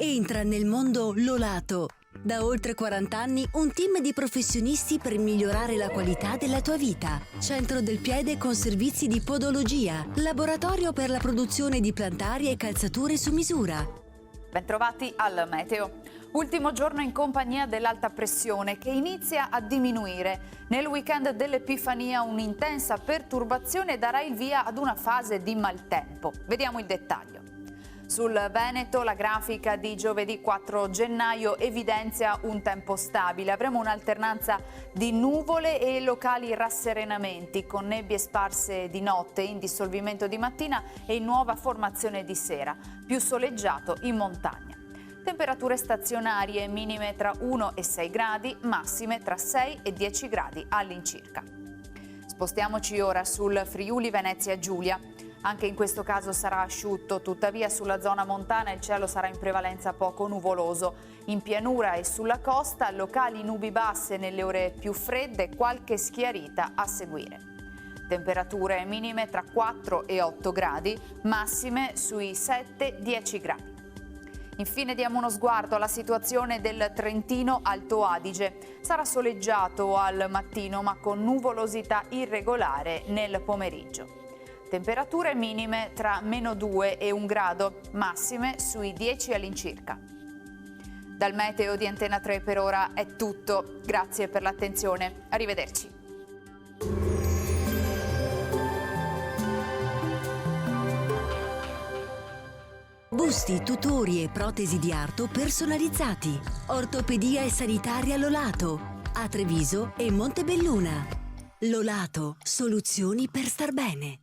Entra nel mondo Lolato. Da oltre 40 anni un team di professionisti per migliorare la qualità della tua vita. Centro del piede con servizi di podologia, laboratorio per la produzione di plantari e calzature su misura. Bentrovati al Meteo. Ultimo giorno in compagnia dell'alta pressione che inizia a diminuire. Nel weekend dell'Epifania un'intensa perturbazione darà il via ad una fase di maltempo. Vediamo il dettaglio. Sul Veneto la grafica di giovedì 4 gennaio evidenzia un tempo stabile. Avremo un'alternanza di nuvole e locali rasserenamenti con nebbie sparse di notte, in dissolvimento di mattina e in nuova formazione di sera, più soleggiato in montagna. Temperature stazionarie minime tra 1 e 6 gradi, massime tra 6 e 10 gradi all'incirca. Spostiamoci ora sul Friuli Venezia Giulia. Anche in questo caso sarà asciutto, tuttavia sulla zona montana il cielo sarà in prevalenza poco nuvoloso. In pianura e sulla costa locali nubi basse nelle ore più fredde, qualche schiarita a seguire. Temperature minime tra 4 e 8 gradi, massime sui 7-10 gradi. Infine diamo uno sguardo alla situazione del Trentino Alto Adige. Sarà soleggiato al mattino ma con nuvolosità irregolare nel pomeriggio. Temperature minime tra -2 e 1 grado, massime sui 10 all'incirca. Dal Meteo di Antena 3 per ora è tutto. Grazie per l'attenzione. Arrivederci. Busti, tutori e protesi di arto personalizzati. Ortopedia e sanitaria Lolato. A Treviso e Montebelluna. Lolato, soluzioni per star bene.